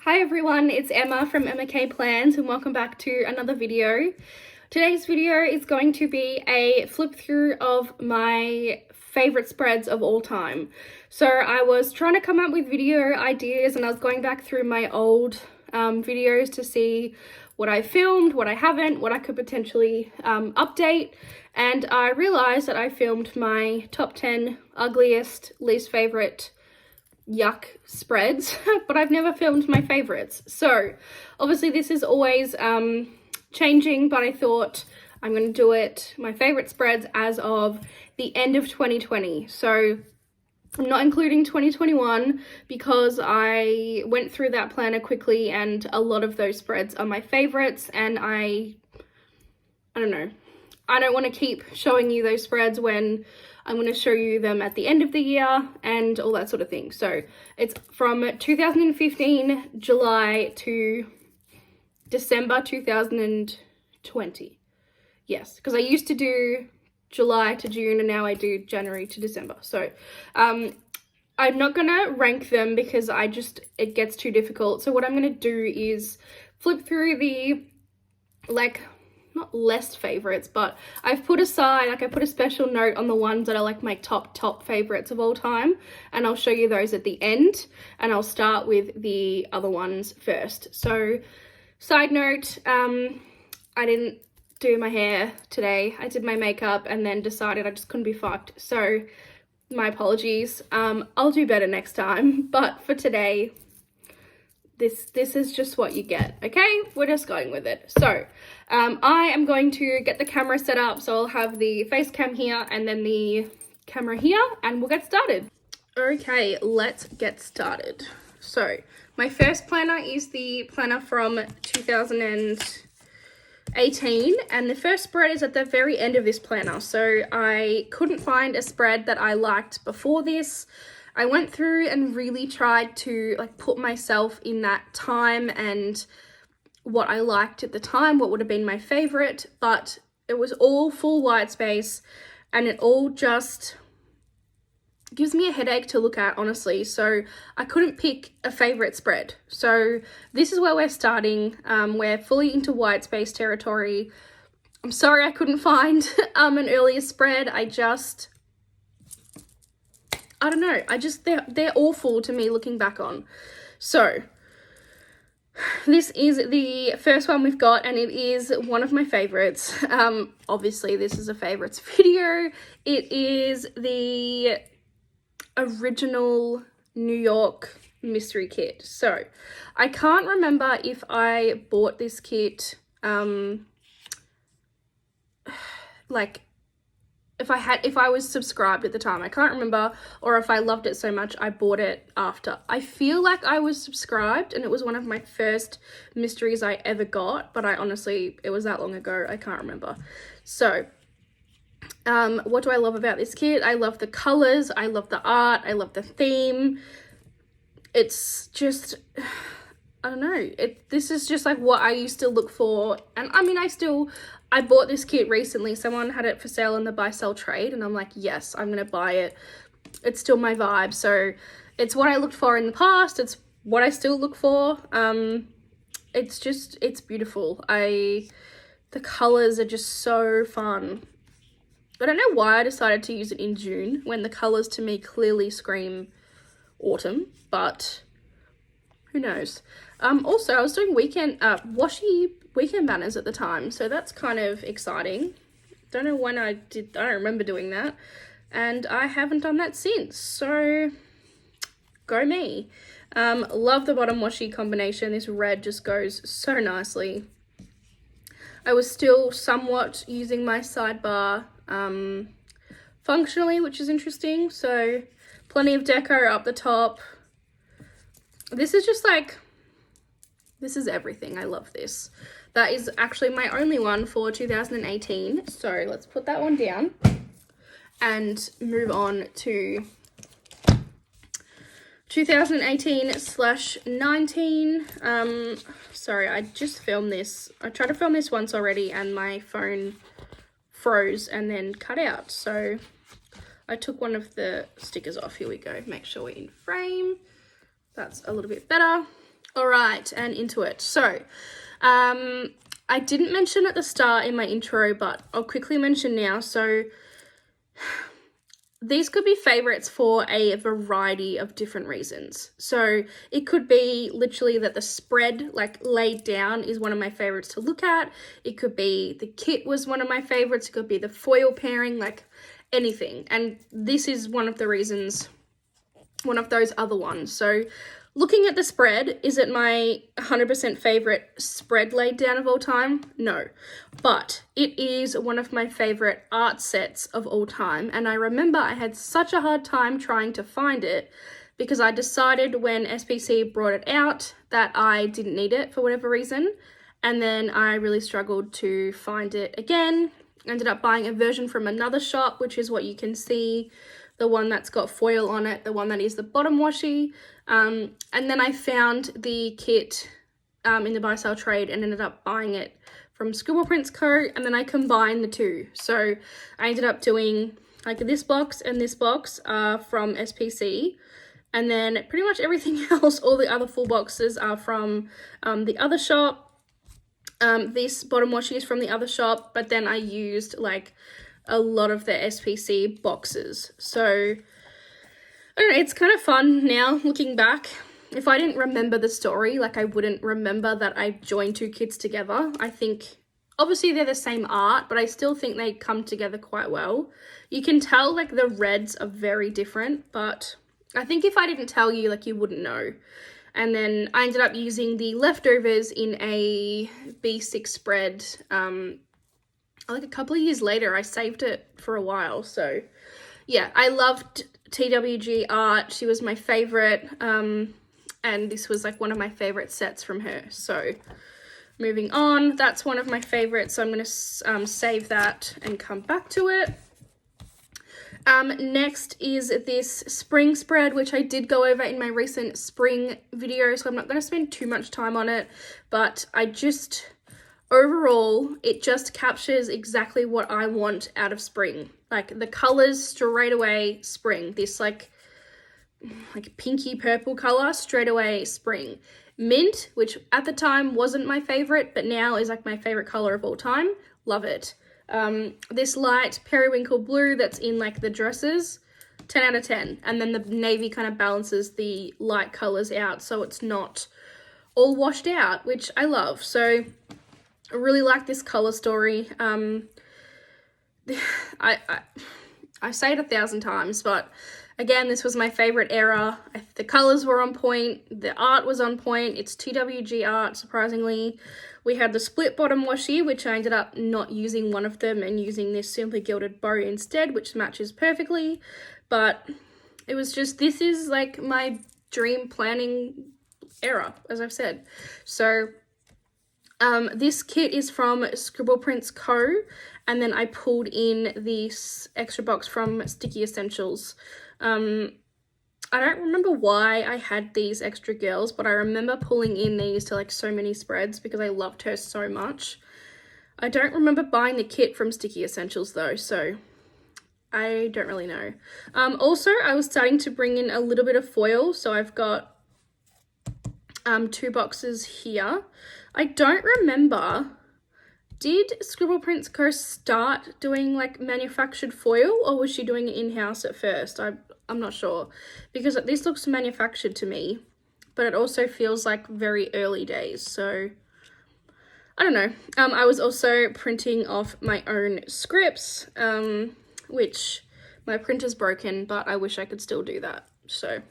Hi everyone, it's Emma from Emma K Plans and welcome back to another video. Today's video is going to be a flip through of my favorite spreads of all time. So I was trying to come up with video ideas and I was going back through my old videos to see what I filmed, what I haven't, what I could potentially update, and I realized that I filmed my top 10 ugliest, least favorite yuck spreads, but I've never filmed my favorites. So obviously this is always changing, but I thought I'm going to do it, my favorite spreads as of the end of 2020. So I'm not including 2021 because I went through that planner quickly and a lot of those spreads are my favorites, and I don't know. I don't want to keep showing you those spreads when I'm going to show you them at the end of the year and all that sort of thing. So it's from 2015 July to December 2020. Yes, because I used to do July to June and now I do January to December. So I'm not going to rank them because it gets too difficult. So what I'm going to do is flip through the, not less favorites, but I've put aside, I put a special note on the ones that are like my top favorites of all time, and I'll show you those at the end, and I'll start with the other ones first. So side note, I didn't do my hair today. I did my makeup and then decided I just couldn't be fucked. So my apologies. I'll do better next time, but for today, this is just what you get, okay? We're just going with it. So I am going to get the camera set up, so I'll have the face cam here and then the camera here, and we'll get started. Okay, let's get started. So my first planner is the planner from 2018, and the first spread is at the very end of this planner. So I couldn't find a spread that I liked before this. I went through and really tried to put myself in that time and what I liked at the time, what would have been my favorite, but it was all full white space and it all just gives me a headache to look at, honestly. So I couldn't pick a favorite spread. So this is where we're starting. We're fully into white space territory. I'm sorry I couldn't find an earlier spread. I don't know, they're awful to me looking back on. So this is the first one we've got, and it is one of my favorites. Obviously this is a favorites video. It is the original New York mystery kit. So I can't remember if I bought this kit if I was subscribed at the time. I can't remember, or if I loved it so much I bought it after. I feel like I was subscribed and it was one of my first mysteries I ever got, but it was that long ago, I can't remember. So what do I love about this kit? I love the colors, I love the art, I love the theme. It's just, I don't know, this is just what I used to look for. And I mean, I bought this kit recently. Someone had it for sale in the buy sell trade and I'm like, yes, I'm gonna buy it. It's still my vibe. So it's what I looked for in the past, it's what I still look for. It's beautiful. The colors are just so fun. I don't know why I decided to use it in June when the colors to me clearly scream autumn, but who knows. Also, I was doing washi weekend banners at the time, so that's kind of exciting. Don't know when I don't remember doing that, and I haven't done that since, so go me. Love the bottom washi combination. This red just goes so nicely. I was still somewhat using my sidebar functionally, which is interesting, so plenty of deco up the top. This is just this is everything. I love this. That is actually my only one for 2018. So let's put that one down and move on to 2018/19. Sorry, I just filmed this. I tried to film this once already and my phone froze and then cut out. So I took one of the stickers off. Here we go. Make sure we're in frame. That's a little bit better. All right, and into it. So, I didn't mention at the start in my intro, but I'll quickly mention now. So, these could be favorites for a variety of different reasons. So, it could be literally that the spread, like laid down, is one of my favorites to look at. It could be the kit was one of my favorites. It could be the foil pairing, like anything. And this is one of the reasons, one of those other ones. So, looking at the spread, is it my 100% favorite spread laid down of all time? No, but it is one of my favorite art sets of all time. And I remember I had such a hard time trying to find it because I decided when SPC brought it out that I didn't need it for whatever reason. And then I really struggled to find it again. Ended up buying a version from another shop, which is what you can see, the one that's got foil on it, the one that is the bottom washi. And then I found the kit in the buy sell trade and ended up buying it from Scribble Prints Co. And then I combined the two. So I ended up doing like this box and this box from SPC. And then pretty much everything else, all the other full boxes are from the other shop. This bottom washi is from the other shop, but then I used like a lot of the SPC boxes. So I don't know, it's kind of fun now looking back. If I didn't remember the story, like I wouldn't remember that I joined two kits together. I think obviously they're the same art, but I still think they come together quite well. You can tell like the reds are very different, but I think if I didn't tell you, like you wouldn't know. And then I ended up using the leftovers in a B6 spread. Like a couple of years later, I saved it for a while. So yeah, I loved TWG art. She was my favorite. And this was like one of my favorite sets from her. So moving on, that's one of my favorites. So I'm going to save that and come back to it. Next is this spring spread, which I did go over in my recent spring video, so I'm not going to spend too much time on it, but overall, it just captures exactly what I want out of spring. Like the colors straight away spring, this like pinky purple color, straight away spring. Mint, which at the time wasn't my favorite, but now is like my favorite color of all time. Love it. This light periwinkle blue that's in like the dresses, 10 out of 10. And then the navy kind of balances the light colors out so it's not all washed out, which I love. So I really like this color story. I say it 1,000 times, but again, this was my favorite era. The colors were on point. The art was on point. It's TWG art, surprisingly. We had the split bottom washi, which I ended up not using one of them and using this Simply Gilded bow instead, which matches perfectly. But it was just, this is like my dream planning era, as I've said. So this kit is from Scribble Prints Co. And then I pulled in this extra box from Sticky Essentials. I don't remember why I had these extra girls, but I remember pulling in these to like so many spreads because I loved her so much. I don't remember buying the kit from Sticky Essentials though, so I don't really know. Also, I was starting to bring in a little bit of foil, so I've got 2 boxes here. I don't remember, did Scribble Prints Co start doing like manufactured foil, or was she doing it in-house at first? I'm not sure, because this looks manufactured to me, but it also feels like very early days, so I don't know. I was also printing off my own scripts, which my printer's broken, but I wish I could still do that. So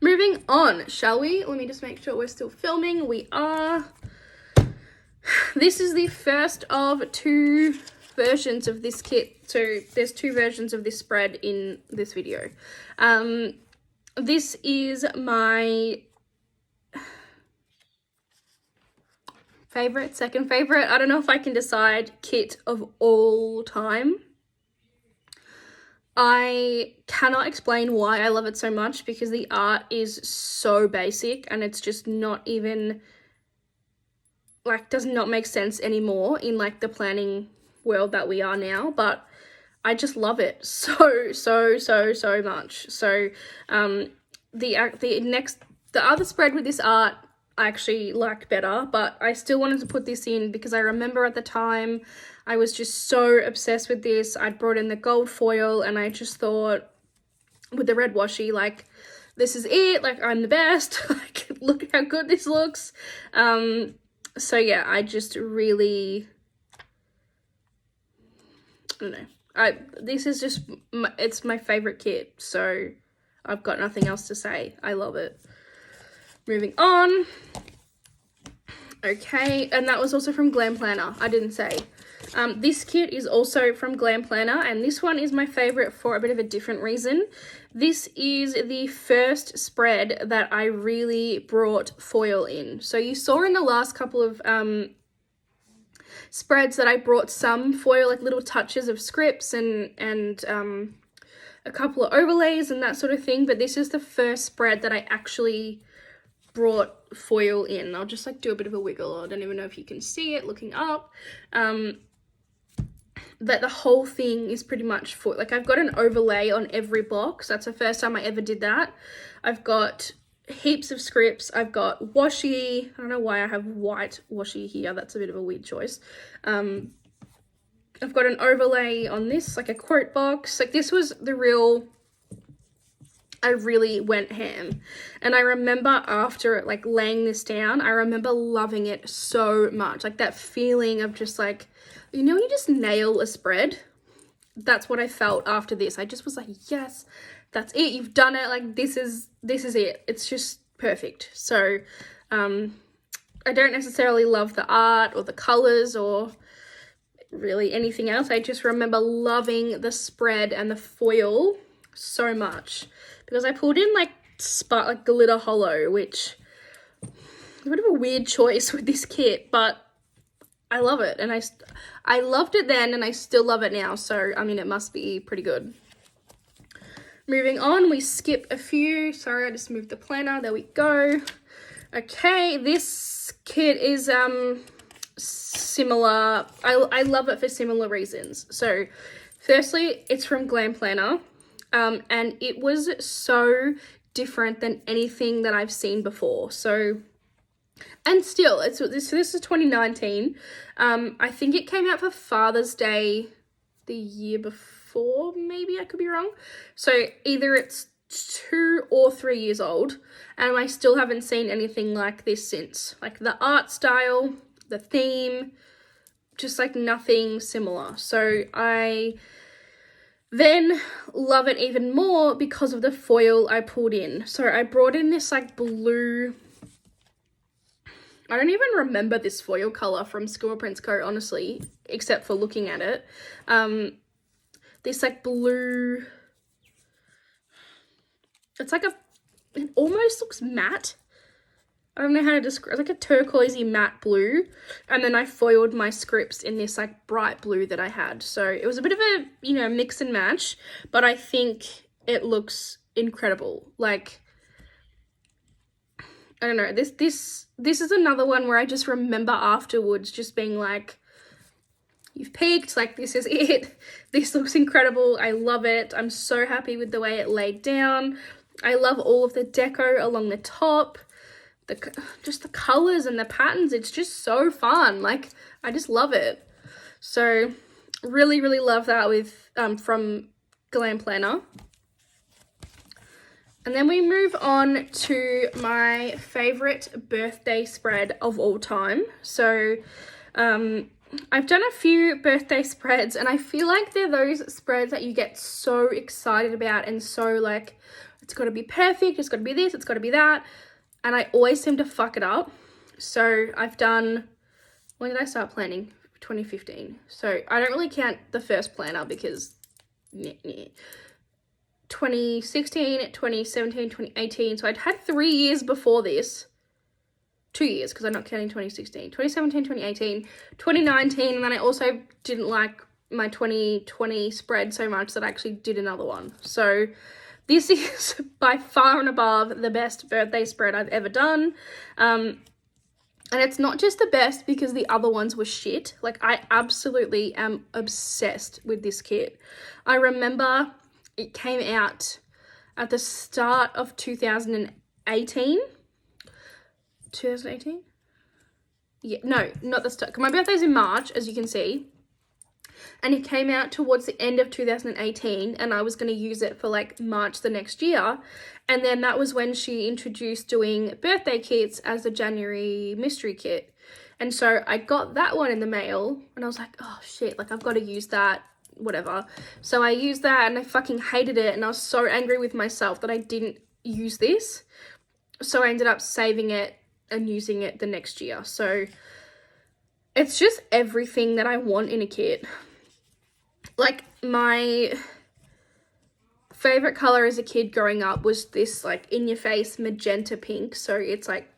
moving on, shall we? Let me just make sure we're still filming. We are. This is the first of 2 versions of this kit. So there's 2 versions of this spread in this video. This is my second favorite. I don't know if I can decide kit of all time. I cannot explain why I love it so much because the art is so basic and it's just not even, like, does not make sense anymore in like the planning world that we are now, but I just love it so much. So the The other spread with this art I actually liked better, but I still wanted to put this in because I remember at the time I was just so obsessed with this. I'd brought in the gold foil and I just thought with the red washi, like, this is it, like, I'm the best. Like, look how good this looks. So yeah, I just really, I don't know. This is just, it's my favorite kit, so I've got nothing else to say. I love it. Moving on. Okay, and that was also from Glam Planner, I didn't say. This kit is also from Glam Planner, and this one is my favorite for a bit of a different reason. This is the first spread that I really brought foil in. So you saw in the last couple of spreads that I brought some foil, like little touches of scripts and a couple of overlays and that sort of thing, but this is the first spread that I actually brought foil in. I'll just like do a bit of a wiggle. I don't even know if you can see it looking up. That the whole thing is pretty much foil. Like, I've got an overlay on every box. That's the first time I ever did that. I've got heaps of scripts. I've got washi. I don't know why I have white washi here. That's a bit of a weird choice. I've got an overlay on this, like a quote box. Like, this was the real, I really went ham. And I remember after like laying this down, I remember loving it so much. Like, that feeling of just like, you know, when you just nail a spread, that's what I felt after this. I just was like, yes, that's it. You've done it. Like, this is it. It's just perfect. So, I don't necessarily love the art or the colors or really anything else. I just remember loving the spread and the foil so much because I pulled in like glitter hollow, which is a bit of a weird choice with this kit, but I love it, and I loved it then, and I still love it now, so, I mean, it must be pretty good. Moving on, we skip a few. Sorry, I just moved the planner. There we go. Okay, this kit is similar. I love it for similar reasons. So, firstly, it's from Glam Planner, and it was so different than anything that I've seen before. So, and still, this is 2019. I think it came out for Father's Day the year before, maybe, I could be wrong. So either it's 2 or 3 years old, and I still haven't seen anything like this since. Like, the art style, the theme, just like nothing similar. So I then love it even more because of the foil I pulled in. So I brought in this like blue, I don't even remember this foil colour from Scribble Prints Co, honestly, except for looking at it. This like blue, it's like it almost looks matte. I don't know how to describe, like a turquoisey matte blue. And then I foiled my scripts in this like bright blue that I had. So it was a bit of a, you know, mix and match, but I think it looks incredible. Like, I don't know, this is another one where I just remember afterwards just being like, you've peaked, like, this is it. This looks incredible. I love it. I'm so happy with the way it laid down. I love all of the deco along the top. Just the colors and the patterns, it's just so fun. Like, I just love it. So really, really love that with from Glam Planner. And then we move on to my favorite birthday spread of all time. So I've done a few birthday spreads, and I feel like they're those spreads that you get so excited about and so like, it's got to be perfect, it's got to be this, it's got to be that. And I always seem to fuck it up. So I've done, when did I start planning? 2015. So I don't really count the first planner because 2016, 2017, 2018. So I'd had 3 years before this. 2 years, because I'm not counting 2016. 2017, 2018, 2019, and then I also didn't like my 2020 spread so much that I actually did another one. So this is by far and above the best birthday spread I've ever done. And it's not just the best because the other ones were shit. Like, I absolutely am obsessed with this kit. I remember it came out at the start of 2018. 2018? Yeah, no, not the start. My birthday's in March, as you can see. And it came out towards the end of 2018, and I was going to use it for like March the next year. And then that was when she introduced doing birthday kits as the January mystery kit. And so I got that one in the mail, and I was like, oh shit, like I've got to use that, whatever. So I used that, and I fucking hated it, and I was so angry with myself that I didn't use this. So I ended up saving it and using it the next year. So it's just everything that I want in a kit. Like, my favorite color as a kid growing up was this like in your face magenta pink. So it's like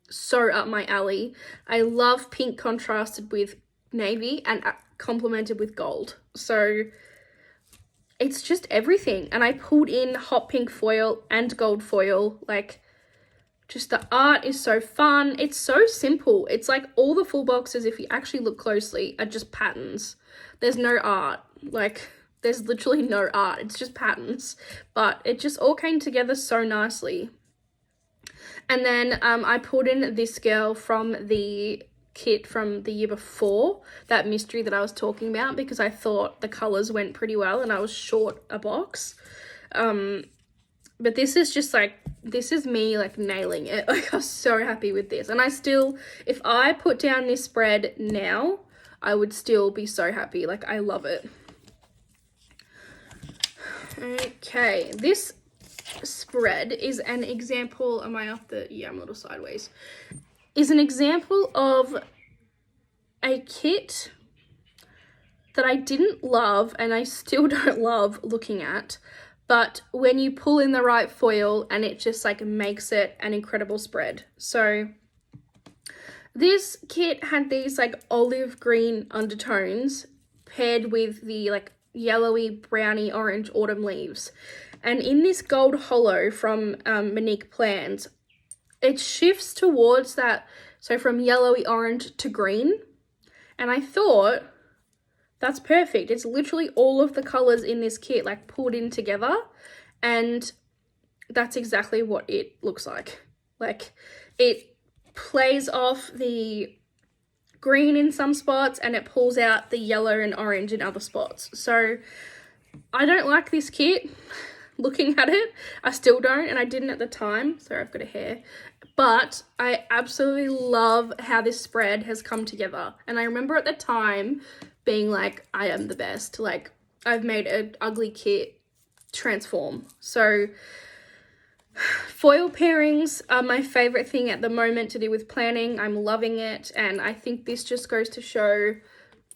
so up my alley. I love pink contrasted with navy and complemented with gold. So it's just everything. And I pulled in hot pink foil and gold foil. Like, just the art is so fun. It's so simple. It's like all the full boxes, if you actually look closely, are just patterns. There's no art. Like, there's literally no art. It's just patterns. But it just all came together so nicely. And then I pulled in this girl from the kit from the year before, that mystery that I was talking about, because I thought the colours went pretty well and I was short a box. But this is just like, this is me like nailing it. Like, I'm so happy with this. And I still, if I put down this spread now, I would still be so happy. Like, I love it. Okay, this spread is an example, am I off the, yeah, I'm a little sideways, is an example of a kit that I didn't love and I still don't love looking at, but when you pull in the right foil and it just like makes it an incredible spread. So this kit had these like olive green undertones paired with the like yellowy browny orange autumn leaves. And in this gold hollow from Monique Plans, it shifts towards that, so from yellowy orange to green. And I thought, that's perfect. It's literally all of the colors in this kit like pulled in together, and that's exactly what it looks like. Like, it plays off the green in some spots and it pulls out the yellow and orange in other spots. So I don't like this kit. Looking at it, I still don't, and I didn't at the time. Sorry, I've got a hair. But I absolutely love how this spread has come together. And I remember at the time being like, I am the best. Like, I've made an ugly kit transform. So foil pairings are my favorite thing at the moment to do with planning. I'm loving it. And I think this just goes to show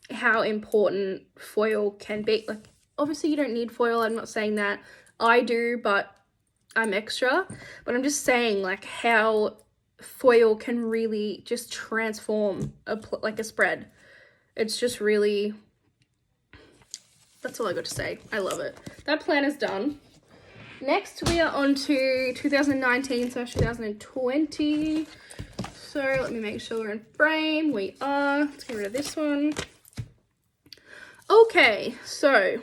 how important foil can be. Like, obviously you don't need foil. I'm not saying that. I do, but I'm extra. But I'm just saying like how foil can really just transform like a spread. It's just really, that's all I got to say. I love it. That plan is done. Next, we are on to 2019/2020. So let me make sure we're in frame. We are. Let's get rid of this one. Okay, so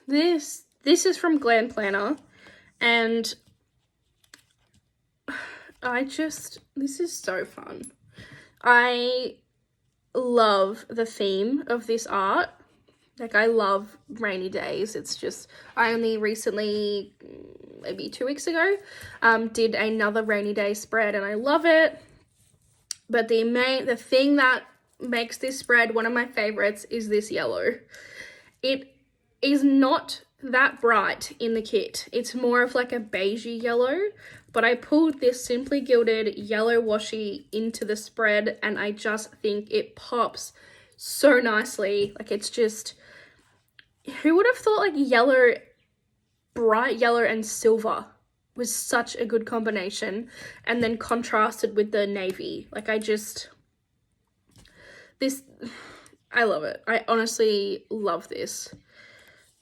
this is from Glam Planner, and this is so fun. I love the theme of this art. Like, I love rainy days. It's just, I only recently, maybe 2 weeks ago, did another rainy day spread, and I love it. But the thing that makes this spread one of my favorites is this yellow. It is not that bright in the kit. It's more of like a beigey yellow, but I pulled this Simply Gilded yellow washi into the spread, and I just think it pops so nicely. Like, it's just, who would have thought like yellow, bright yellow and silver was such a good combination, and then contrasted with the navy. Like, I love it. I honestly love this.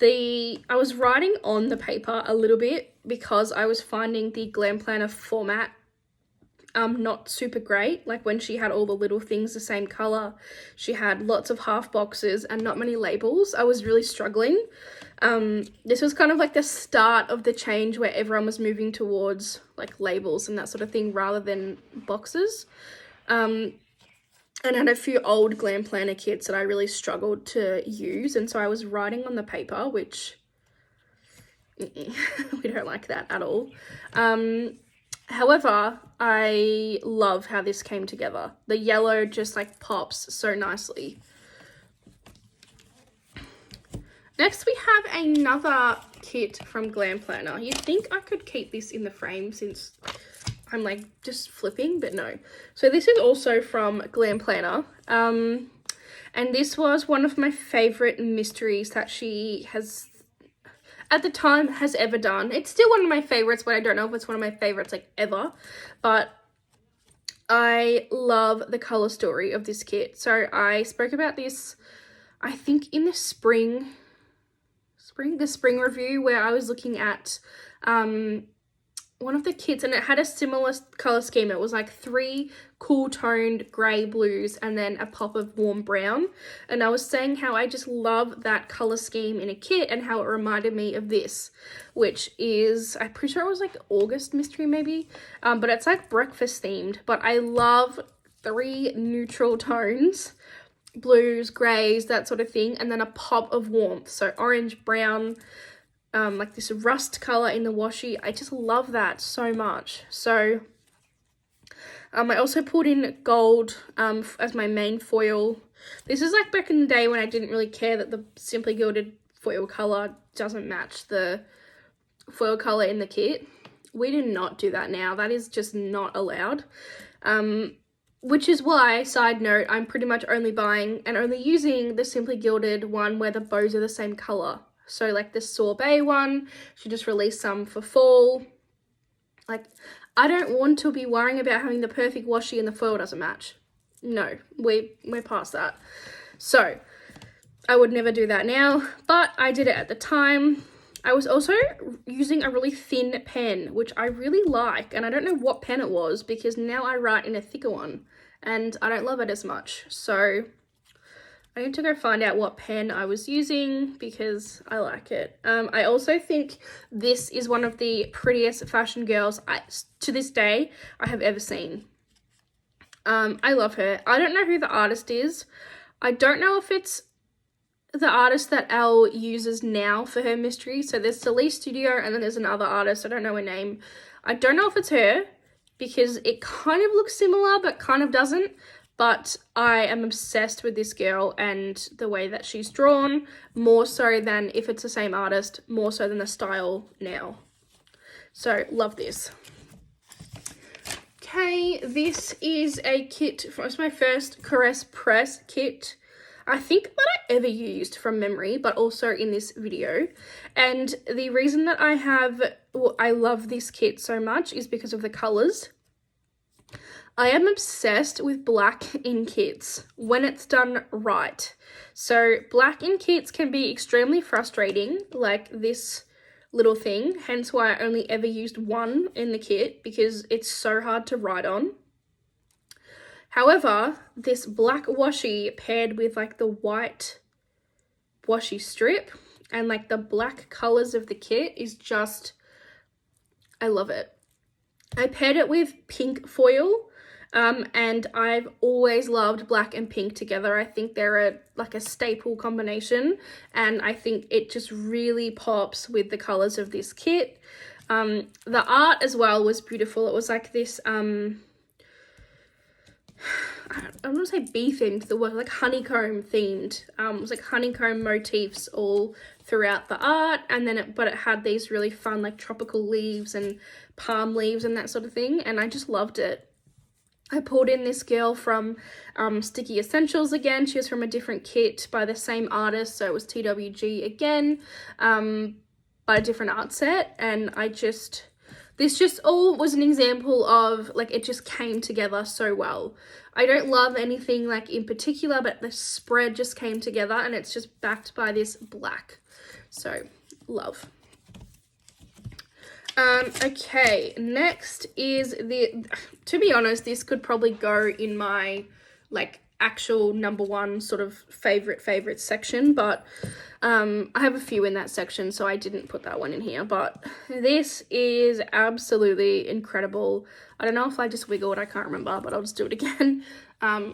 I was writing on the paper a little bit because I was finding the Glam Planner format not super great. Like when she had all the little things the same color, she had lots of half boxes and not many labels. I was really struggling. This was kind of like the start of the change where everyone was moving towards like labels and that sort of thing rather than boxes. And I had a few old Glam Planner kits that I really struggled to use, and so I was writing on the paper, which we don't like that at all. However, I love how this came together. The yellow just like pops so nicely. Next, we have another kit from Glam Planner. You'd think I could keep this in the frame since I'm like just flipping, but no. So this is also from Glam Planner. And this was one of my favorite mysteries that she has, at the time, has ever done. It's still one of my favorites, but I don't know if it's one of my favorites like ever. But I love the color story of this kit. So I spoke about this, I think in the spring review, where I was looking at one of the kits, and it had a similar color scheme. It was like 3 cool toned gray blues and then a pop of warm brown. And I was saying how I just love that color scheme in a kit and how it reminded me of this, which is, I'm pretty sure it was like August mystery maybe, but it's like breakfast themed. But I love 3 neutral tones, blues, grays, that sort of thing, and then a pop of warmth. So orange, brown, like this rust color in the washi. I just love that so much. So I also pulled in gold as my main foil. This is like back in the day when I didn't really care that the Simply Gilded foil color doesn't match the foil color in the kit. We do not do that now. That is just not allowed. Which is why, side note, I'm pretty much only buying and only using the Simply Gilded one where the bows are the same color. So like the sorbet one, she just released some for fall. Like, I don't want to be worrying about having the perfect washi and the foil doesn't match. No, we're past that. So I would never do that now, but I did it at the time. I was also using a really thin pen, which I really like, and I don't know what pen it was because now I write in a thicker one and I don't love it as much. So I need to go find out what pen I was using because I like it. I also think this is one of the prettiest fashion girls to this day I have ever seen. I love her. I don't know who the artist is. I don't know if it's the artist that Elle uses now for her mystery. So there's Celeste Studio and then there's another artist. I don't know her name. I don't know if it's her because it kind of looks similar but kind of doesn't. But I am obsessed with this girl and the way that she's drawn, more so than if it's the same artist, more so than the style now. So love this. Okay, this is a kit. It's my first Caress Press kit. I think that I ever used from memory, but also in this video. And the reason that I love this kit so much is because of the colors. I am obsessed with black in kits when it's done right. So black in kits can be extremely frustrating, like this little thing, hence why I only ever used one in the kit because it's so hard to write on. However, this black washi paired with like the white washi strip and like the black colors of the kit is just, I love it. I paired it with pink foil. And I've always loved black and pink together. I think they're like a staple combination, and I think it just really pops with the colors of this kit. The art as well was beautiful. It was like this, I'm gonna say bee themed, the word like honeycomb themed. It was like honeycomb motifs all throughout the art, and then but it had these really fun like tropical leaves and palm leaves and that sort of thing, and I just loved it. I pulled in this girl from Sticky Essentials again. She was from a different kit by the same artist, so it was TWG again, but a different art set. And this just all was an example of, like, it just came together so well. I don't love anything, like, in particular, but the spread just came together, and it's just backed by this black. So, love. Okay, next is to be honest, this could probably go in my, like, actual number one sort of favorite section, but I have a few in that section, so I didn't put that one in here, but this is absolutely incredible. I don't know if I just wiggled, I can't remember, but I'll just do it again.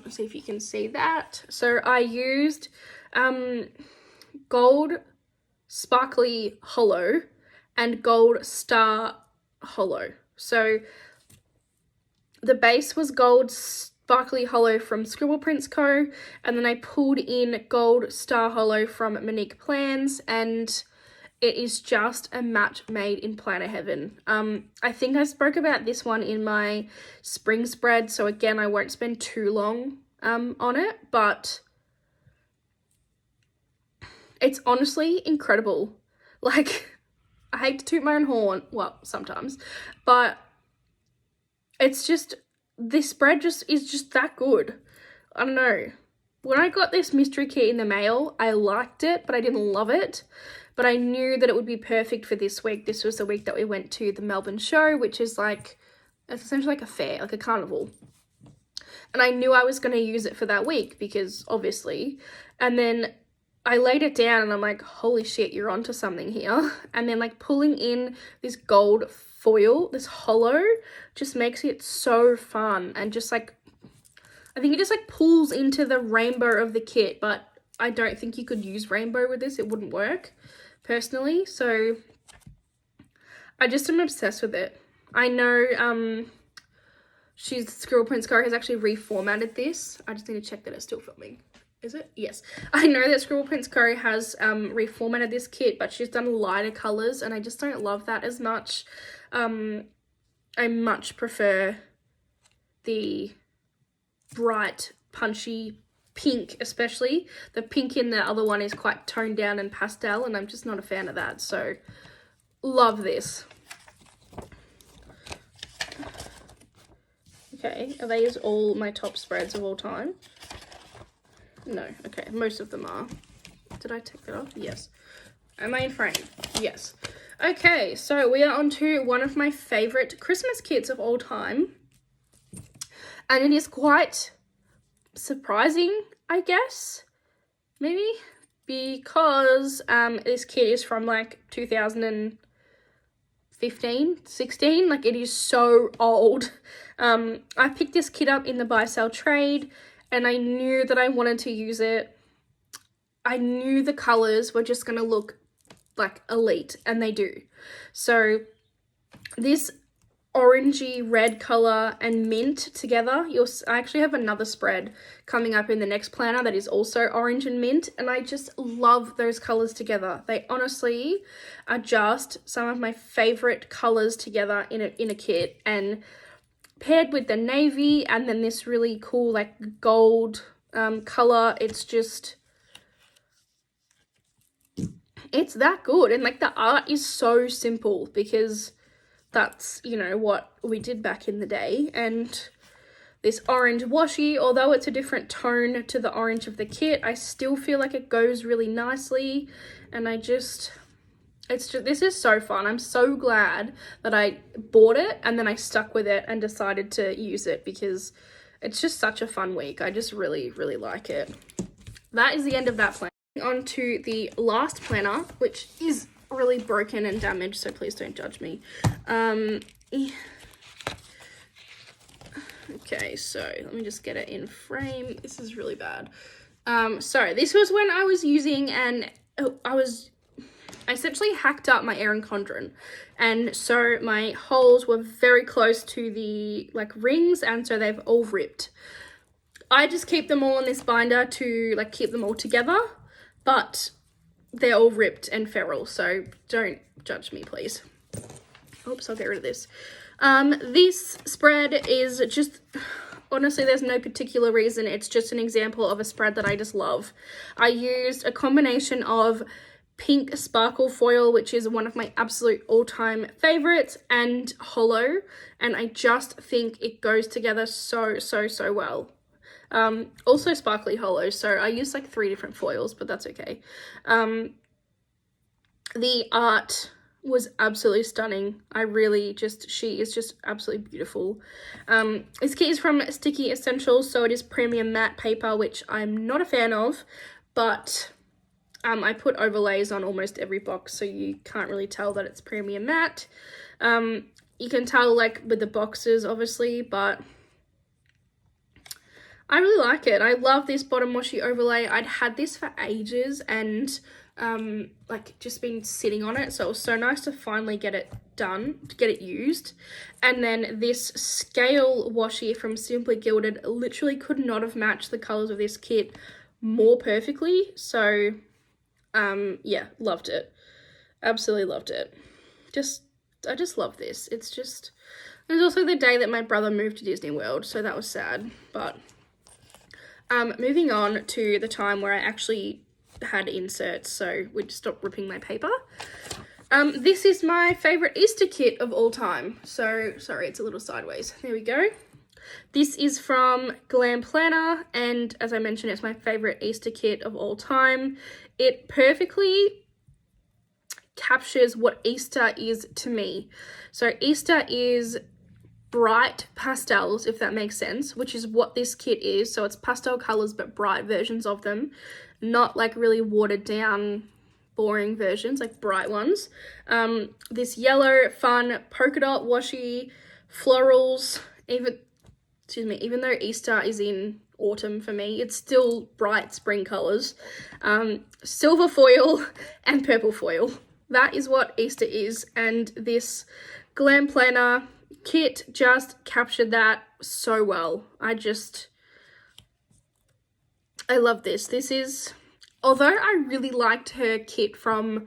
See if you can see that. So I used gold sparkly hollow and gold star hollow. So the base was gold sparkly hollow from Scribble Prints Co, and then I pulled in gold star hollow from Monique Plans, and it is just a match made in planner heaven. I think I spoke about this one in my spring spread, so again, I won't spend too long on it, but it's honestly incredible. Like, I hate to toot my own horn, well, sometimes, but it's just, this spread is just that good. I don't know. When I got this mystery kit in the mail, I liked it, but I didn't love it. But I knew that it would be perfect for this week. This was the week that we went to the Melbourne show, which is like, it's essentially like a fair, like a carnival. And I knew I was going to use it for that week because obviously. And then I laid it down and I'm like, holy shit, you're onto something here. And then like pulling in this gold foil, this hollow, just makes it so fun. And just like, I think it just like pulls into the rainbow of the kit, but I don't think you could use rainbow with this. It wouldn't work personally. So I just am obsessed with it. I know Scribble Prints Co has actually reformatted this. I just need to check that it's still filming. Is it? Yes. I know that Scribble Prints Co has reformatted this kit, but she's done lighter colours, and I just don't love that as much. I much prefer the bright, punchy pink, especially. The pink in the other one is quite toned down and pastel, and I'm just not a fan of that. So, love this. Okay, are these all my top spreads of all time? No, okay, most of them are. Did I take that off? Yes. Am I in frame? Yes. Okay, so we are on to one of my favourite Christmas kits of all time. And it is quite surprising, I guess, maybe, because this kit is from like 2015, 16, like it is so old. I picked this kit up in the buy sell trade, and I knew that I wanted to use it. I knew the colours were just going to look like elite, and they do. So this orangey red colour and mint together, I actually have another spread coming up in the next planner that is also orange and mint, and I just love those colours together. They honestly are just some of my favourite colours together in a kit, and paired with the navy and then this really cool like gold colour, it's that good. And like the art is so simple because that's, you know, what we did back in the day. And this orange washi, although it's a different tone to the orange of the kit, I still feel like it goes really nicely. And this is so fun. I'm so glad that I bought it and then I stuck with it and decided to use it because it's just such a fun week. I just really, really like it. That is the end of that planner. On to the last planner, which is really broken and damaged, so please don't judge me. Okay, so let me just get it in frame. This is really bad. So this was when I was using I essentially hacked up my Erin Condren, and so my holes were very close to the like rings, and so they've all ripped. I just keep them all in this binder to like keep them all together, but they're all ripped and feral, so don't judge me, please. Oops, I'll get rid of this. This spread is just, honestly, there's no particular reason. It's just an example of a spread that I just love. I used a combination of pink sparkle foil, which is one of my absolute all-time favorites, and hollow, and I just think it goes together so well. Also sparkly hollow, so I used like 3 different foils, but that's okay. The art was absolutely stunning. She is just absolutely beautiful. This kit is from Sticky Essentials, so it is premium matte paper, which I'm not a fan of, but I put overlays on almost every box, so you can't really tell that it's premium matte. You can tell like with the boxes, obviously, but I really like it. I love this bottom washi overlay. I'd had this for ages and like just been sitting on it, so it was so nice to finally get it done, to get it used. And then this scale washi from Simply Gilded literally could not have matched the colors of this kit more perfectly. So yeah, loved it. Absolutely loved it. I just love this. It was also the day that my brother moved to Disney World, so that was sad. But moving on to the time where I actually had inserts, so we'd stop ripping my paper. This is my favorite Easter kit of all time. So, sorry, it's a little sideways. There we go. This is from Glam Planner, and as I mentioned, it's my favorite Easter kit of all time. It perfectly captures what Easter is to me. So Easter is bright pastels, if that makes sense, which is what this kit is. So it's pastel colors but bright versions of them, not like really watered down boring versions, like bright ones. This yellow fun polka dot washi, florals, even though Easter is in autumn for me, it's still bright spring colors. Silver foil and purple foil. That is what Easter is, and this Glam Planner kit just captured that so well. I love this. This is, although I really liked her kit from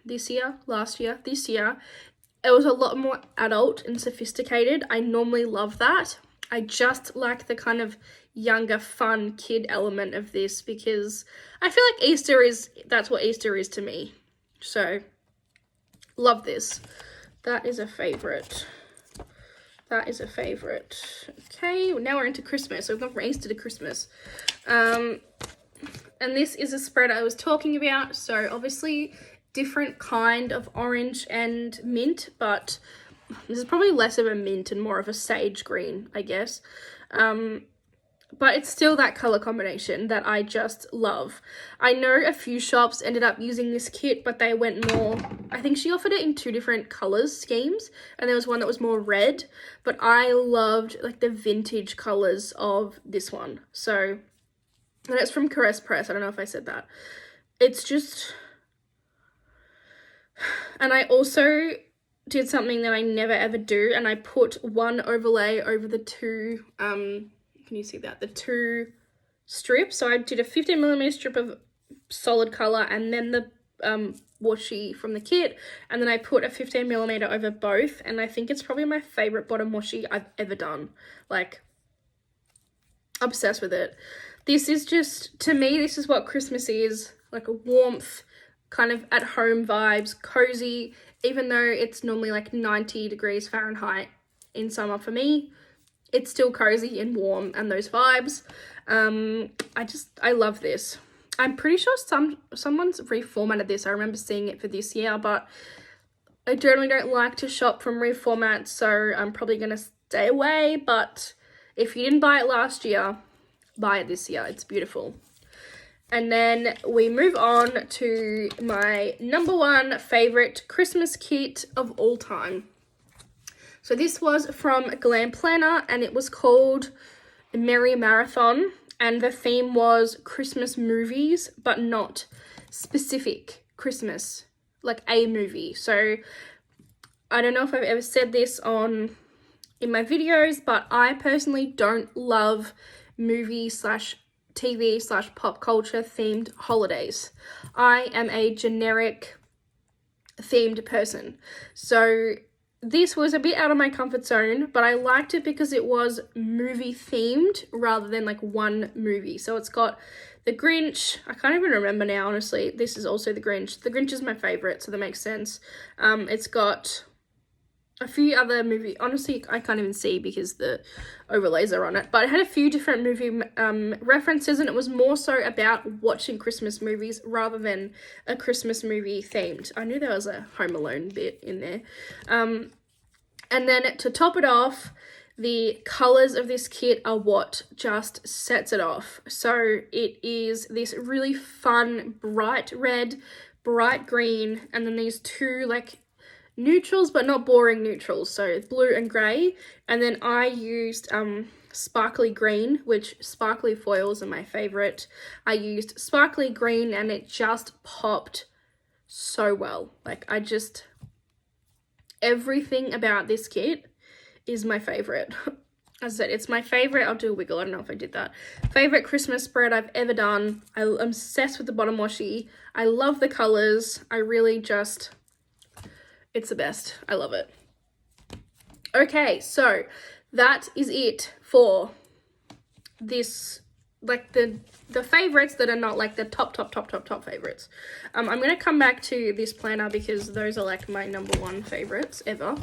this year, it was a lot more adult and sophisticated. I normally love that. I just like the kind of younger, fun kid element of this, because I feel like that's what Easter is to me. So, love this. That is a favorite. Okay, now we're into Christmas. So we've gone from Easter to Christmas. And this is a spread I was talking about. So obviously different kind of orange and mint, but this is probably less of a mint and more of a sage green, I guess. But it's still that color combination that I just love. I know a few shops ended up using this kit, but they went more, I think she offered it in 2 different colors schemes, and there was one that was more red, but I loved like the vintage colors of this one. So, and it's from Caress Press. I don't know if I said that. It's just, and I also did something that I never ever do, and I put one overlay over the 2, can you see that? The 2 strips. So I did a 15mm strip of solid color and then the washi from the kit, and then I put a 15mm over both, and I think it's probably my favorite bottom washi I've ever done. Like, obsessed with it. This is just, to me, this is what Christmas is. Like a warmth, kind of at home vibes, cozy, even though it's normally like 90 degrees Fahrenheit in summer for me. It's still cozy and warm and those vibes. I love this. I'm pretty sure someone's reformatted this. I remember seeing it for this year, but I generally don't like to shop from reformats, so I'm probably going to stay away. But if you didn't buy it last year, buy it this year. It's beautiful. And then we move on to my number 1 favorite Christmas kit of all time. So this was from Glam Planner, and it was called Merry Marathon, and the theme was Christmas movies, but not specific Christmas, like a movie. So I don't know if I've ever said this in my videos, but I personally don't love movie/TV/pop culture themed holidays. I am a generic themed person. So this was a bit out of my comfort zone, but I liked it because it was movie themed rather than like one movie. So it's got the Grinch. I can't even remember now, honestly. This is also the Grinch. The Grinch is my favorite, so that makes sense. It's got a few other movie, honestly I can't even see because the overlays are on it, but it had a few different movie references, and it was more so about watching Christmas movies rather than a Christmas movie themed. I knew there was a Home Alone bit in there. And then to top it off, the colours of this kit are what just sets it off. So it is this really fun bright red, bright green, and then these two like neutrals but not boring neutrals, so blue and grey. And then I used sparkly green, which sparkly foils are my favourite. I used sparkly green and it just popped so well. Like everything about this kit is my favourite. As I said, it's my favourite. I'll do a wiggle, I don't know if I did that. Favourite Christmas spread I've ever done. I'm obsessed with the bottom washi. I love the colours. I really just, it's the best. I love it. Okay, so that is it for this, like the favorites that are not like the top favorites. I'm going to come back to this planner because those are like my number one favorites ever.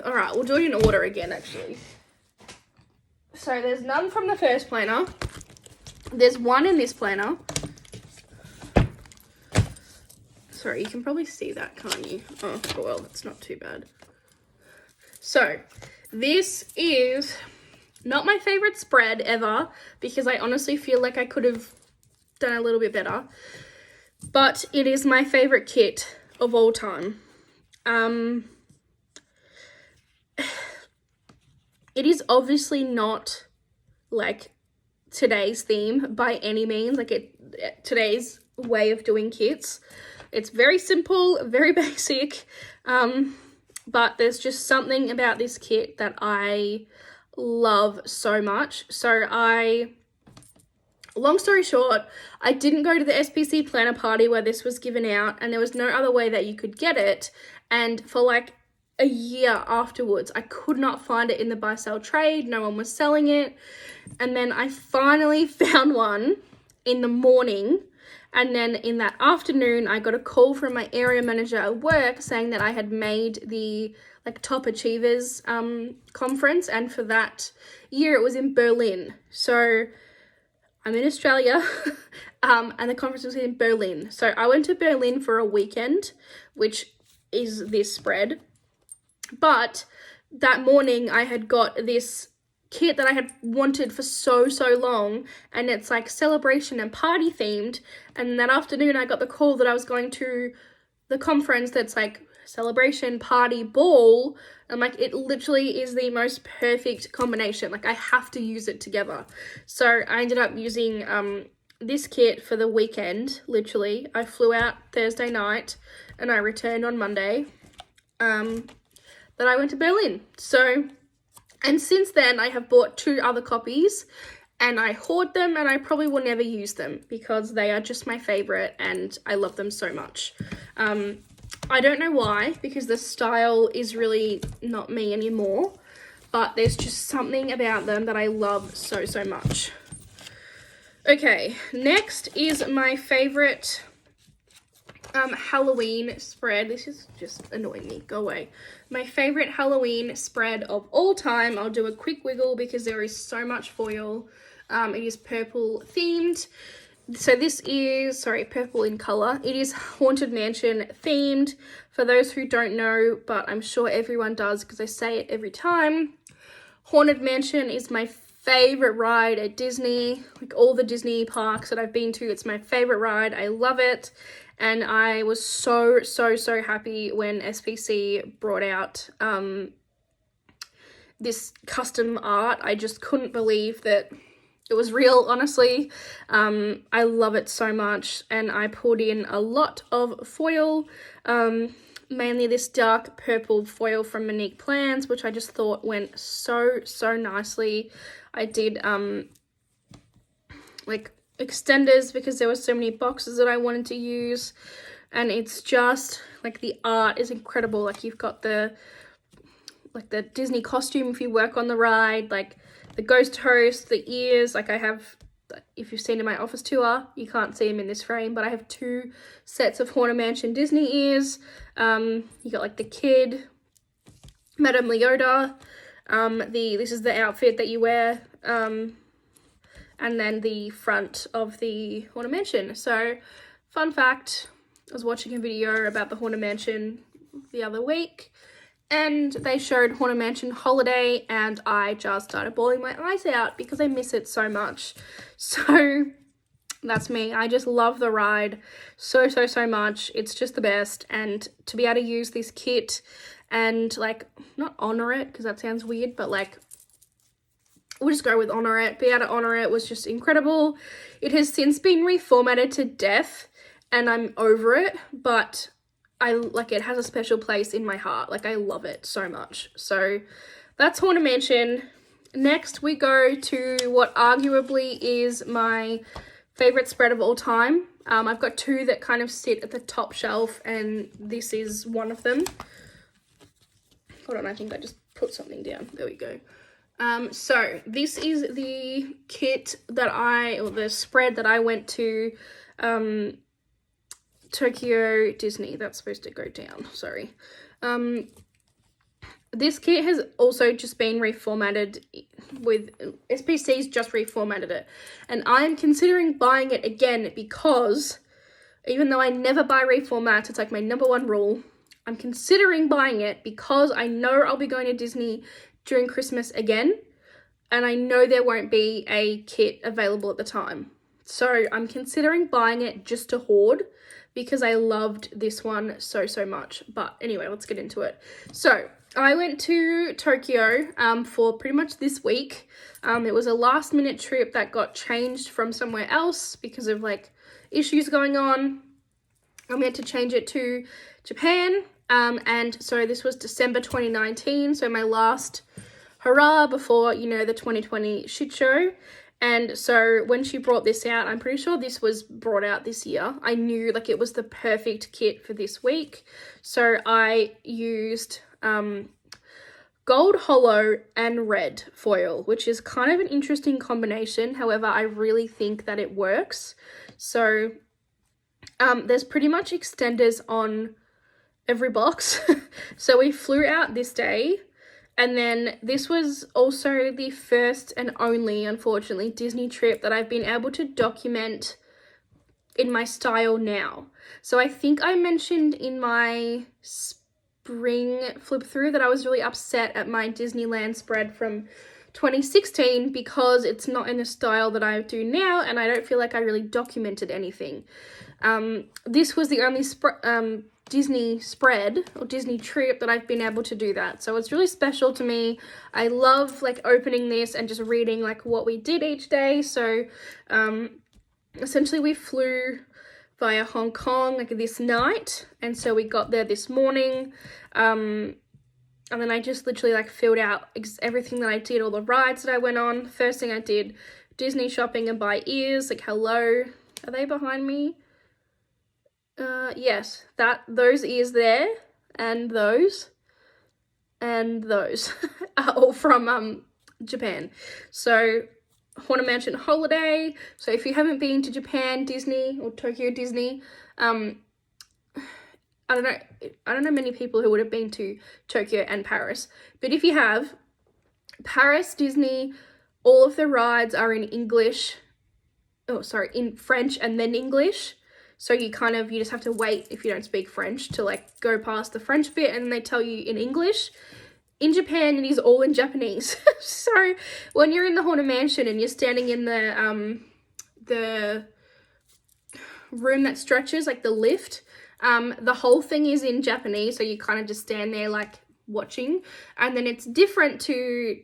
All right, we'll do it in order again, actually. So there's none from the first planner. There's one in this planner. Sorry, you can probably see that, can't you? Oh, well, that's not too bad. So this is not my favorite spread ever because I honestly feel like I could have done a little bit better. But it is my favorite kit of all time. It is obviously not like today's theme by any means, like today's way of doing kits. It's very simple, very basic, but there's just something about this kit that I love so much. So long story short, I didn't go to the SPC planner party where this was given out, and there was no other way that you could get it. And for like a year afterwards, I could not find it in the buy sell trade. No one was selling it. And then I finally found one in the morning. And then in that afternoon, I got a call from my area manager at work saying that I had made the like Top Achievers conference. And for that year, it was in Berlin. So I'm in Australia and the conference was in Berlin. So I went to Berlin for a weekend, which is this spread. But that morning I had got this kit that I had wanted for so long, and it's like celebration and party themed. And that afternoon I got the call that I was going to the conference that's like celebration, party, ball. And like, it literally is the most perfect combination. Like, I have to use it together. So I ended up using this kit for the weekend. Literally, I flew out Thursday night and I returned on Monday. That I went to Berlin. So, and since then I have bought 2 other copies and I hoard them, and I probably will never use them because they are just my favorite and I love them so much. I don't know why, because the style is really not me anymore, but there's just something about them that I love so much. Okay, next is my favorite Halloween spread. This is just annoying me. Go away. My favorite Halloween spread of all time. I'll do a quick wiggle because there is so much foil. It is purple themed. So this is, sorry, purple in color. It is Haunted Mansion themed. For those who don't know, but I'm sure everyone does because I say it every time. Haunted Mansion is my favorite ride at Disney. Like all the Disney parks that I've been to, it's my favorite ride. I love it. And I was so happy when SPC brought out this custom art. I just couldn't believe that it was real, honestly. I love it so much, and I poured in a lot of foil, mainly this dark purple foil from Monique Plans, which I just thought went so nicely. I did like extenders because there were so many boxes that I wanted to use, and it's just like the art is incredible. Like, you've got the Disney costume if you work on the ride, like the ghost host, the ears. Like, I have if you've seen in my office tour, you can't see them in this frame, but I have 2 sets of Haunted Mansion Disney ears. You got like the kid, Madame Leota, this is the outfit that you wear, and then the front of the Haunted Mansion. So, fun fact, I was watching a video about the Haunted Mansion the other week, and they showed Haunted Mansion Holiday, and I just started bawling my eyes out because I miss it so much. So that's me. I just love the ride so much. It's just the best. And to be able to use this kit and like not honor it, because that sounds weird, but like we'll just go with honor it. Be able to honor it was just incredible. It has since been reformatted to death and I'm over it, but it has a special place in my heart. Like, I love it so much. So that's Haunted Mansion. Next, we go to what arguably is my favorite spread of all time. I've got 2 that kind of sit at the top shelf, and this is one of them. Hold on, I think I just put something down. There we go. So this is the kit the spread that I went to, Tokyo Disney. That's supposed to go down, sorry. This kit has also just been reformatted with, SPC's just reformatted it. And I'm considering buying it again because even though I never buy reformats, it's like my #1 rule. I'm considering buying it because I know I'll be going to Disney during Christmas again. And I know there won't be a kit available at the time. So I'm considering buying it just to hoard, because I loved this one so much. But anyway, let's get into it. So I went to Tokyo for pretty much this week. It was a last minute trip that got changed from somewhere else because of like issues going on. I had to change it to Japan. And so this was December 2019. So my last hurrah before, the 2020 shit show. And so when she brought this out, I'm pretty sure this was brought out this year. I knew like it was the perfect kit for this week. So I used gold hollow and red foil, which is kind of an interesting combination. However, I really think that it works. So there's pretty much extenders on every box. So we flew out this day. And then this was also the first and only, unfortunately, Disney trip that I've been able to document in my style now. So I think I mentioned in my spring flip through that I was really upset at my Disneyland spread from 2016 because it's not in the style that I do now, and I don't feel like I really documented anything. This was the only Disney spread or Disney trip that I've been able to do that. So it's really special to me. I love like opening this and just reading like what we did each day. So essentially we flew via Hong Kong like this night, and so we got there this morning, and then I just literally like filled out everything that I did, all the rides that I went on. First thing I did, Disney shopping and buy ears. Like, hello, are they behind me? Yes, those ears there, and those are all from Japan. So Haunted Mansion Holiday. So if you haven't been to Japan Disney or Tokyo Disney, I don't know many people who would have been to Tokyo and Paris, but if you have, Paris Disney, all of the rides are in English. In French and then English. So you just have to wait if you don't speak French to like go past the French bit, and they tell you in English. In Japan, it is all in Japanese. So when you're in the Haunted Mansion and you're standing in the room that stretches, like the lift, the whole thing is in Japanese. So you kind of just stand there like watching. And then it's different to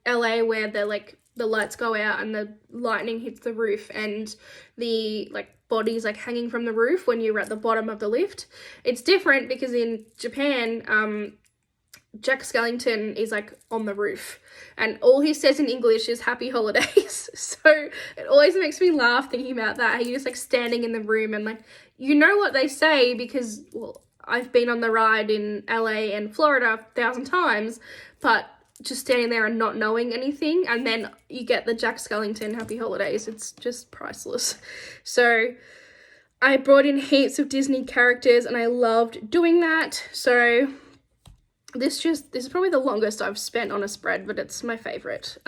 LA, where the lights go out and the lightning hits the roof and the bodies hanging from the roof when you're at the bottom of the lift. It's different because in Japan, Jack Skellington is on the roof and all he says in English is happy holidays. So it always makes me laugh thinking about that, how you're just standing in the room and you know what they say because, well, I've been on the ride in LA and Florida 1,000 times, but just standing there and not knowing anything, and then you get the Jack Skellington Happy Holidays. It's just priceless. So I brought in heaps of Disney characters and I loved doing that. So this is probably the longest I've spent on a spread, but it's my favorite.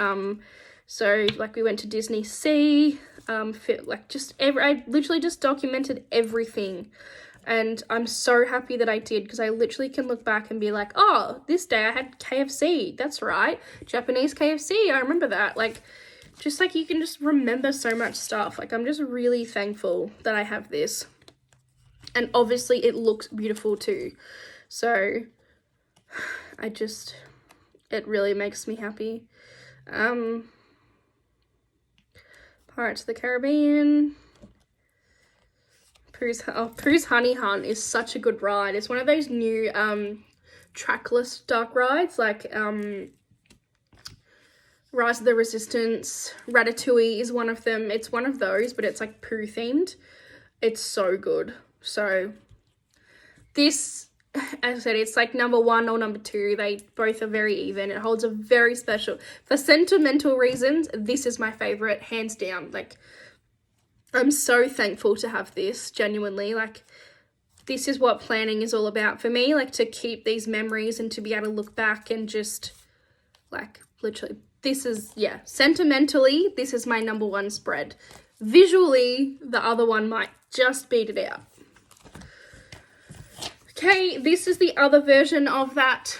So like we went to Disney Sea, I literally just documented everything. And I'm so happy that I did, because I literally can look back and be like, oh, this day I had KFC. That's right. Japanese KFC. I remember that. Like, just like you can just remember so much stuff. Like, I'm just really thankful that I have this. And obviously it looks beautiful too. So it really makes me happy. Pirates of the Caribbean. Pooh's Honey Hunt is such a good ride. It's one of those new trackless dark rides, like Rise of the Resistance. Ratatouille is one of them. It's one of those, but it's like Pooh themed. It's so good. So this, as I said, it's like number 1 or number 2. They both are very even. It holds a very special, for sentimental reasons, this is my favorite, hands down. Like, I'm so thankful to have this, genuinely. Like, this is what planning is all about for me, like, to keep these memories and to be able to look back and just, like, literally, this is, yeah, sentimentally, this is my number 1 spread. Visually, the other one might just beat it out. Okay, this is the other version of that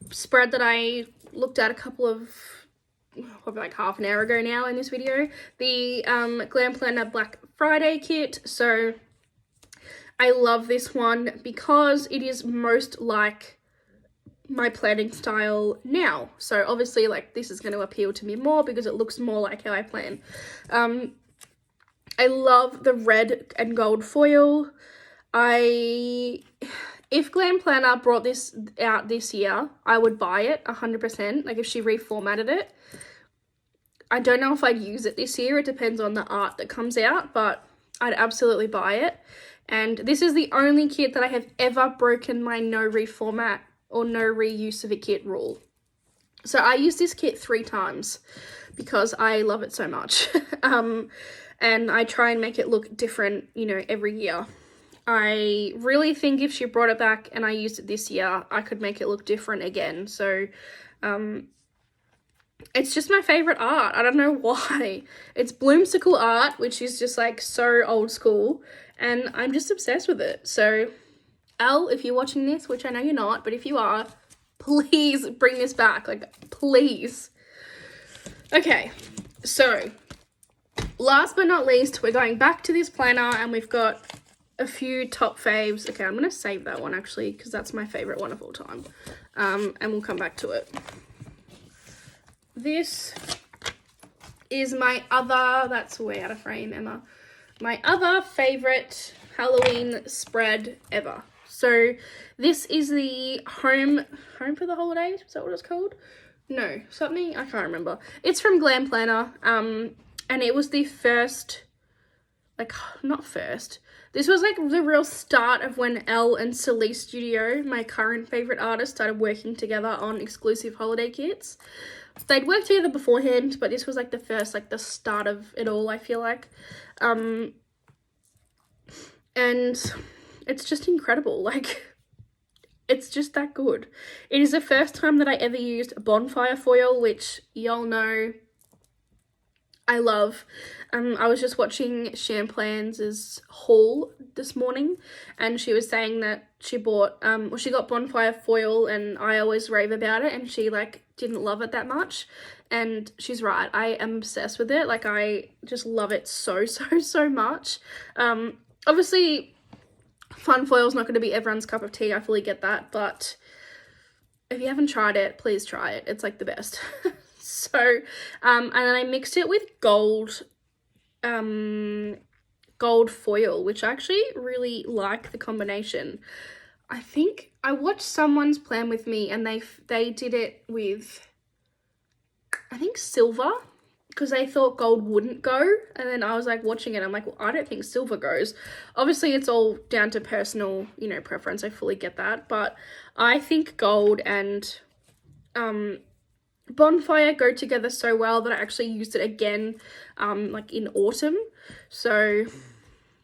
spread that I looked at probably like half an hour ago now in this video. The Glam Planner Black Friday kit. So I love this one because it is most like my planning style now. So obviously, like, this is going to appeal to me more because it looks more like how I plan. I love the red and gold foil. If Glam Planner brought this out this year, I would buy it 100%. Like, if she reformatted it. I don't know if I'd use it this year. It depends on the art that comes out, but I'd absolutely buy it. And this is the only kit that I have ever broken my no reformat or no reuse of a kit rule. So I used this kit 3 times because I love it so much. And I try and make it look different, you know, every year. I really think if she brought it back and I used it this year, I could make it look different again. So, it's just my favorite art. I don't know why. It's bloomsicle art, which is just like so old school, and I'm just obsessed with it. So, Elle, if you're watching this, which I know you're not, but if you are, please bring this back. Like, please. Okay, so last but not least, we're going back to this planner, and we've got a few top faves. Okay, I'm going to save that one actually, because that's my favorite one of all time. And we'll come back to it. This is my other, that's way out of frame, Emma. My other favorite Halloween spread ever. So this is the Home for the Holidays. Is that what it's called? No, something, I can't remember. It's from Glam Planner. And it was the first, like, not first. This was like the real start of when Elle and Celie Studio, my current favorite artist, started working together on exclusive holiday kits. They'd worked together beforehand, but this was like the first, like the start of it all, I feel like. And it's just incredible. Like, it's just that good. It is the first time that I ever used bonfire foil, which y'all know I love. I was just watching Champlain's haul this morning, and she was saying that she bought, she got bonfire foil, and I always rave about it, and she, like, didn't love it that much, and she's right. I am obsessed with it. Like, I just love it so much. Obviously, fun foil is not going to be everyone's cup of tea. I fully get that, but if you haven't tried it, please try it. It's, like, the best. So, and then I mixed it with gold foil, which I actually really like the combination. I think I watched someone's plan with me, and they did it with, I think, silver, because they thought gold wouldn't go, and then I was like watching it, I'm like, well, I don't think silver goes. Obviously it's all down to personal, you know, preference. I fully get that, but I think gold and bonfire go together so well that I actually used it again like in autumn. So,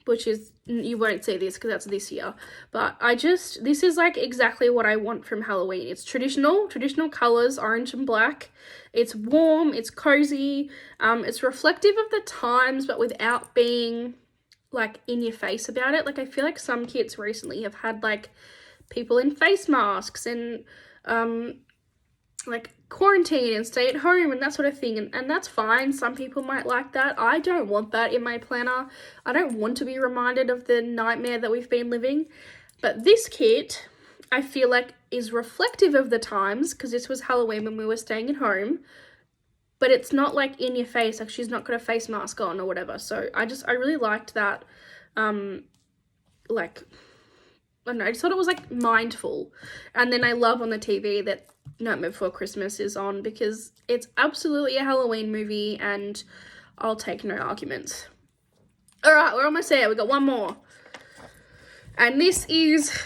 which is, you won't see this because that's this year, but this is like exactly what I want from Halloween. It's traditional colors, orange and black. It's warm, it's cozy, it's reflective of the times, but without being like in your face about it. Like, I feel like some kits recently have had like people in face masks and like quarantine and stay at home and that sort of thing, and that's fine. Some people might like that. I don't want that in my planner. I don't want to be reminded of the nightmare that we've been living. But this kit, I feel like, is reflective of the times, because this was Halloween when we were staying at home, but it's not like in your face, like she's not got a face mask on or whatever. So I really liked that. Like, I don't know, I just thought it was like mindful. And then I love on the TV that Nightmare Before Christmas is on, because it's absolutely a Halloween movie and I'll take no arguments. All right, we're almost there. We got one more. And this is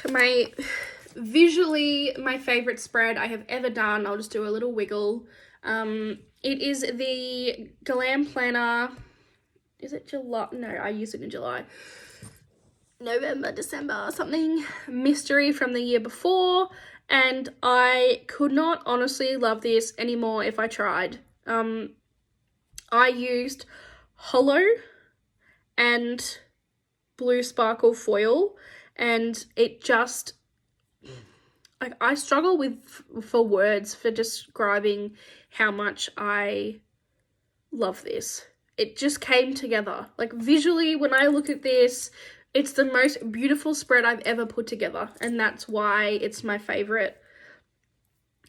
visually my favorite spread I have ever done. I'll just do a little wiggle. It is the Glam Planner. Is it July? No, I used it in July. November, December, something mystery from the year before. And I could not honestly love this anymore if I tried. I used hollow and blue sparkle foil, and it just, like, I struggle for words for describing how much I love this. It just came together. Like, visually, when I look at this, it's the most beautiful spread I've ever put together, and that's why it's my favorite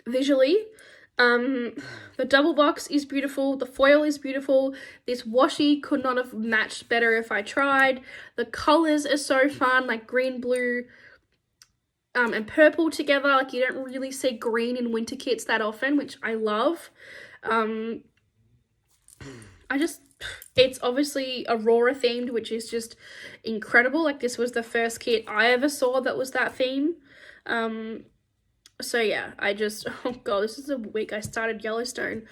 visually. The double box is beautiful. The foil is beautiful. This washi could not have matched better if I tried. The colors are so fun, like green, blue, and purple together. Like, you don't really see green in winter kits that often, which I love. It's obviously Aurora themed, which is just incredible. Like, this was the first kit I ever saw that was that theme. So yeah, oh god, this is the week I started Yellowstone.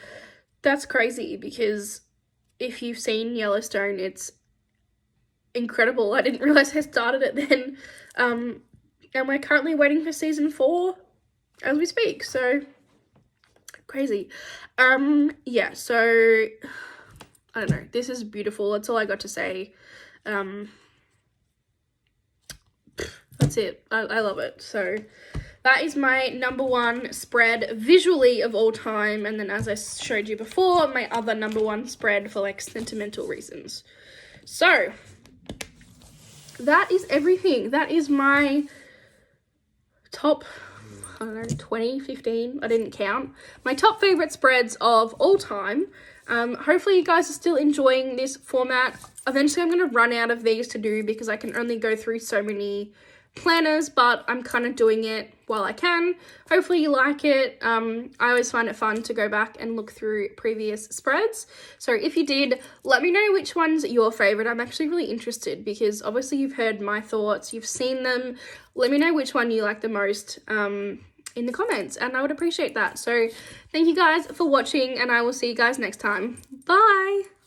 That's crazy, because if you've seen Yellowstone, it's incredible. I didn't realize I started it then. And we're currently waiting for season 4 as we speak, so crazy. Yeah, so I don't know, this is beautiful. That's all I got to say. That's it. I love it. So that is my number one spread visually of all time. And then, as I showed you before, my other number one spread for like sentimental reasons. So that is everything. That is my top, I don't know, 20, 15, I didn't count. My top favorite spreads of all time. Hopefully you guys are still enjoying this format. Eventually I'm going to run out of these to do, because I can only go through so many planners, but I'm kind of doing it while I can. Hopefully you like it. I always find it fun to go back and look through previous spreads. So if you did, let me know which one's your favorite. I'm actually really interested, because obviously you've heard my thoughts, you've seen them. Let me know which one you like the most in the comments, and I would appreciate that. So thank you guys for watching, and I will see you guys next time. Bye!